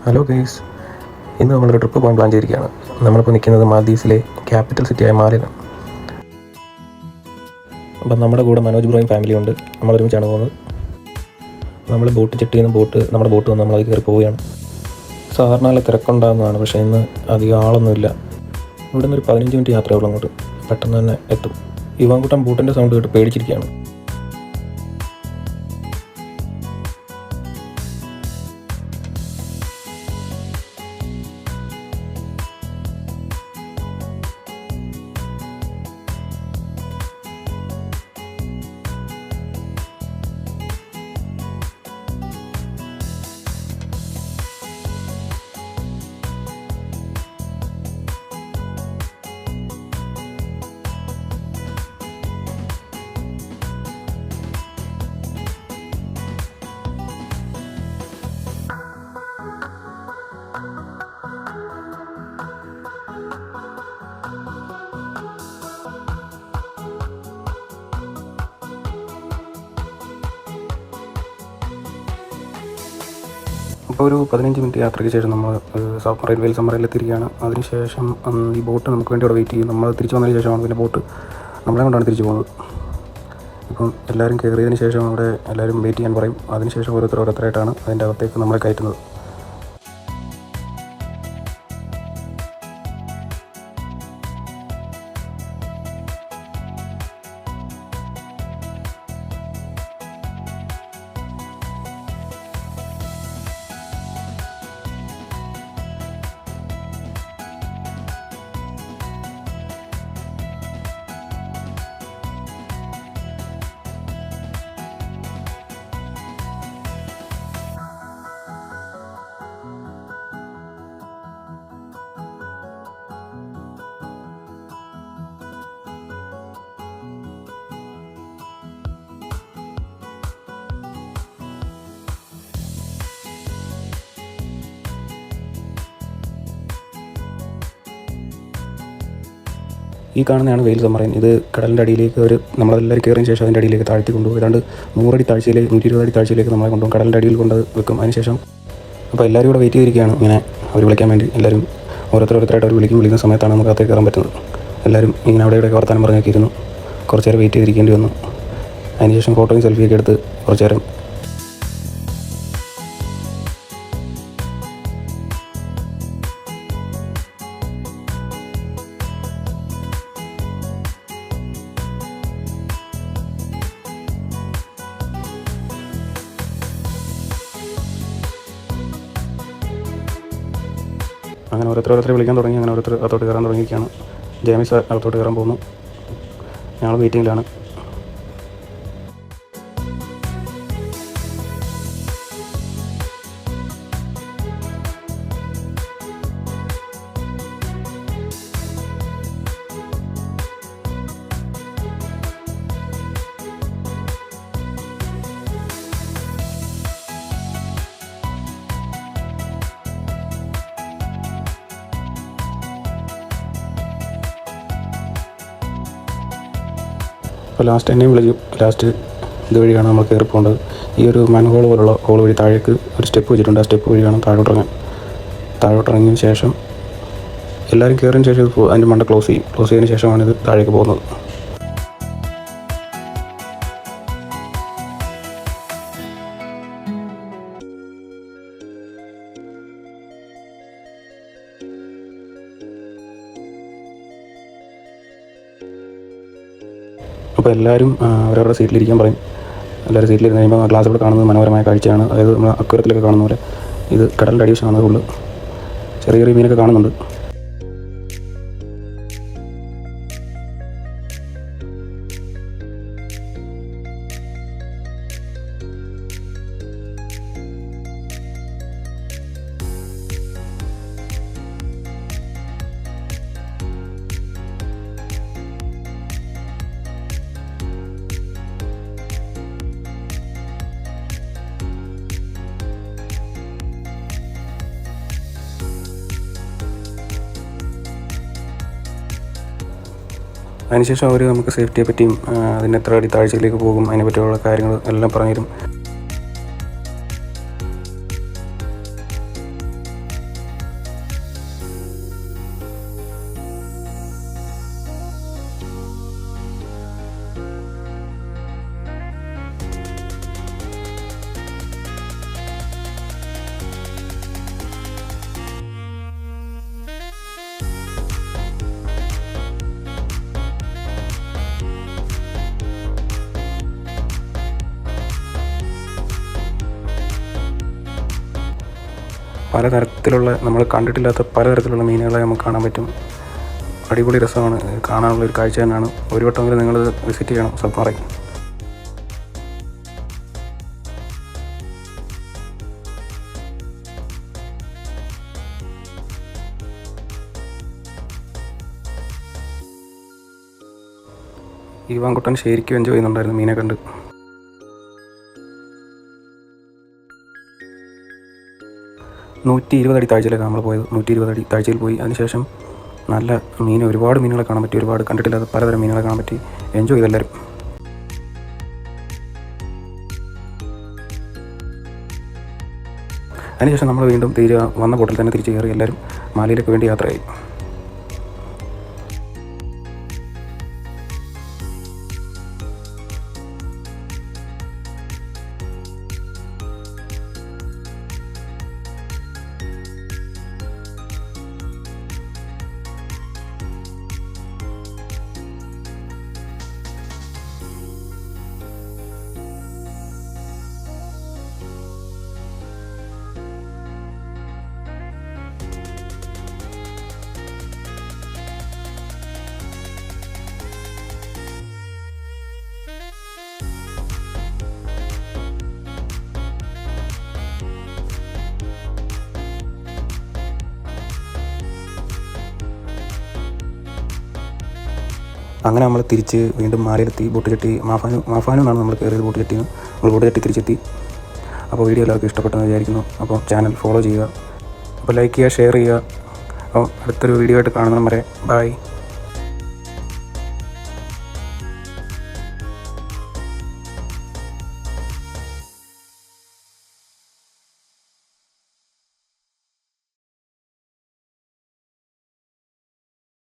Hello guys, ഇന്ന് നമ്മളൊരു trip പോകാൻ പ്ലാൻ ചെയ്തിരിക്കുകയാണ്. നമ്മളിപ്പോൾ നിൽക്കുന്നത് മാൽദീവ്സിലെ ക്യാപിറ്റൽ സിറ്റിയായ മാലിലാണ്. അപ്പം നമ്മുടെ കൂടെ മനോജ് ബ്രോയും ഫാമിലിയും ഉണ്ട്. നമ്മളൊരുമിച്ചാണ് പോകുന്നത്. നമ്മൾ ബോട്ട് ചെട്ട് ചെയ്യുന്ന നമ്മുടെ ബോട്ട് വന്ന് നമ്മളത് കയറി പോവുകയാണ്. സാധാരണ നല്ല തിരക്കുണ്ടാകുന്നതാണ്, പക്ഷേ ഇന്ന് അധികം ആളൊന്നുമില്ല. ഇവിടെ നിന്ന് ഒരു 15 മിനിറ്റ് യാത്രയുള്ളൂ അങ്ങോട്ട്. പെട്ടെന്ന് തന്നെ എത്തും. ഇവാൻകുട്ടൻ ബോട്ടിൻ്റെ സൗണ്ട് കേട്ട് പേടിച്ചിരിക്കുകയാണ്. അപ്പോൾ ഒരു 15 മിനിറ്റ് യാത്രയ്ക്ക് ശേഷം നമ്മൾ റെയിൽവേയിൽ സമ്മറയിലെത്തിയിരിക്കുകയാണ്. അതിനുശേഷം ഈ ബോട്ട് നമുക്ക് വേണ്ടി അവിടെ വെയിറ്റ് ചെയ്യും. നമ്മൾ തിരിച്ചു വന്നതിന് ശേഷമാണ് പിന്നെ ബോട്ട് നമ്മളെ കൊണ്ടാണ് തിരിച്ചു പോകുന്നത്. ഇപ്പം എല്ലാവരും കയറിയതിന് ശേഷം അവിടെ എല്ലാവരും വെയിറ്റ് ചെയ്യാൻ പറയും. അതിനുശേഷം ഓരോരുത്തരായിട്ടാണ് അതിൻ്റെ അകത്തേക്ക് നമ്മളെ കയറ്റുന്നത്. ഈ കാണുന്നതാണ് വെയിൽ സമ്മറൈൻ. ഇത് കടലിൻ്റെ അടിയിലേക്ക് നമ്മളെല്ലാവരും കയറിയതിന് ശേഷം അതിൻ്റെ അടിയിലേക്ക് താഴ്ത്തി കൊണ്ടുപോകും. ഏതാണ്ട് 100 അടി താഴ്ചയിലേക്ക് 120 അടി താഴ്ചയിലേക്ക് നമ്മളെ കൊണ്ടുപോകും. കടലിൻ്റെ അടിയിൽ കൊണ്ട് വെക്കും. അതിനുശേഷം അപ്പോൾ എല്ലാവരും ഇവിടെ വെയിറ്റ് ചെയ്തിരിക്കുകയാണ്. ഇങ്ങനെ അവർ വിളിക്കാൻ വേണ്ടി എല്ലാവരും ഓരോരുത്തരായിട്ട് അവർ വിളിക്കുന്ന സമയത്താണ് നമുക്ക് അകത്തേക്ക് കയറാൻ പറ്റുന്നത്. എല്ലാവരും ഇങ്ങനെ അവിടെ ഇവിടെയൊക്കെ വർത്താനം പറഞ്ഞൊക്കെ ഇരുന്നു. കുറച്ച് നേരം വെയിറ്റ് ചെയ്തിരിക്കേണ്ടി വന്നു. അതിനുശേഷം ഫോട്ടോയും സെൽഫിയൊക്കെ എടുത്ത് കുറച്ച് നേരം അങ്ങനെ ഓരോരുത്തരെ വിളിക്കാൻ തുടങ്ങി. അങ്ങനെ ഓരോരുത്തർ അകത്തോട്ട് കയറാൻ തുടങ്ങിയിരിക്കുകയാണ്. ജേമിസ് അകത്തോട്ട് കയറാൻ പോകുന്നു. ഞങ്ങൾ വെയിറ്റിങ്ങിലാണ്. അപ്പോൾ ലാസ്റ്റ് എന്നെയും വിളിച്ചു. ലാസ്റ്റ് ഇതുവഴിയാണ് നമ്മൾ കയറി പോകേണ്ടത്. ഈ ഒരു മാൻഹോൾ പോലുള്ള ഹോൾ വഴി താഴേക്ക് ഒരു സ്റ്റെപ്പ് വെച്ചിട്ടുണ്ട്. ആ സ്റ്റെപ്പ് വഴിയാണ് താഴോട്ടിറങ്ങിയതിന് ശേഷം എല്ലാവരും കയറിയതിന് ശേഷം അതിൻ്റെ മണ്ട ക്ലോസ് ചെയ്തതിന് ശേഷമാണ് ഇത് താഴേക്ക് പോകുന്നത്. അപ്പോൾ എല്ലാവരും അവരവരുടെ സീറ്റിലിരിക്കാൻ പറയും. എല്ലാവരും സീറ്റിലിരുന്ന് കഴിയുമ്പോൾ ഗ്ലാസ് ഇവിടെ കാണുന്നത് മനോഹരമായ കാഴ്ചയാണ്. അതായത് നമ്മൾ അക്വരത്തിലൊക്കെ കാണുന്ന പോലെ ഇത് കടലിൻ്റെ അടിവശം കാണുന്നത് ഉള്ളു. ചെറിയ ചെറിയ മീനൊക്കെ കാണുന്നുണ്ട്. അതിനുശേഷം അവർ നമുക്ക് സേഫ്റ്റിയെ പറ്റിയും അതിന് എത്ര അടി താഴ്ചയിലേക്ക് പോകും അതിനെ പറ്റിയുള്ള കാര്യങ്ങൾ എല്ലാം പറഞ്ഞു തരും. പലതരത്തിലുള്ള നമ്മൾ കണ്ടിട്ടില്ലാത്ത പലതരത്തിലുള്ള മീനുകളെ നമുക്ക് കാണാൻ പറ്റും. അടിപൊളി രസമാണ്, കാണാനുള്ള ഒരു കാഴ്ച തന്നെയാണ്. ഒരു വട്ടമെങ്കിലും നിങ്ങൾ വിസിറ്റ് ചെയ്യണം സബ്മറൈൻ. ഈവാൻകുട്ടൻ ശരിക്കും എൻജോയ് ചെയ്യുന്നുണ്ടായിരുന്നു മീനെ കണ്ട്. $120 താഴ്ചയിലേക്കാണ് നമ്മൾ പോയത്. 120 താഴ്ചയിൽ പോയി. അതിനുശേഷം നല്ല ഒരുപാട് മീനുകളെ കാണാൻ പറ്റി, ഒരുപാട് കണ്ടിട്ടില്ലാത്ത പലതരം മീനുകളെ കാണാൻ പറ്റി. എൻജോയ് ചെയ്തെല്ലാവരും. അതിനുശേഷം നമ്മൾ വീണ്ടും വന്ന ബോട്ടിൽ തന്നെ തിരിച്ച് കയറി എല്ലാവരും മാലിയിലേക്ക് വേണ്ടി യാത്രയായി. അങ്ങനെ നമ്മൾ തിരിച്ച് വീണ്ടും മാലിയിലെത്തി. ബോട്ട് ചട്ടി മാഫാനു എന്നാണ് നമ്മൾ കയറിയത്. ബോട്ട് ചട്ടിന്ന് നമ്മൾ ബോട്ട് ചട്ടി തിരിച്ചെത്തി. അപ്പോൾ വീഡിയോ എല്ലാവർക്കും ഇഷ്ടപ്പെട്ടെന്ന് വിചാരിക്കുന്നു. അപ്പോൾ ചാനൽ ഫോളോ ചെയ്യുക, അപ്പോൾ ലൈക്ക് ചെയ്യുക, ഷെയർ ചെയ്യുക. അപ്പോൾ അടുത്തൊരു വീഡിയോ ആയിട്ട് കാണുന്നവരെ ബൈ.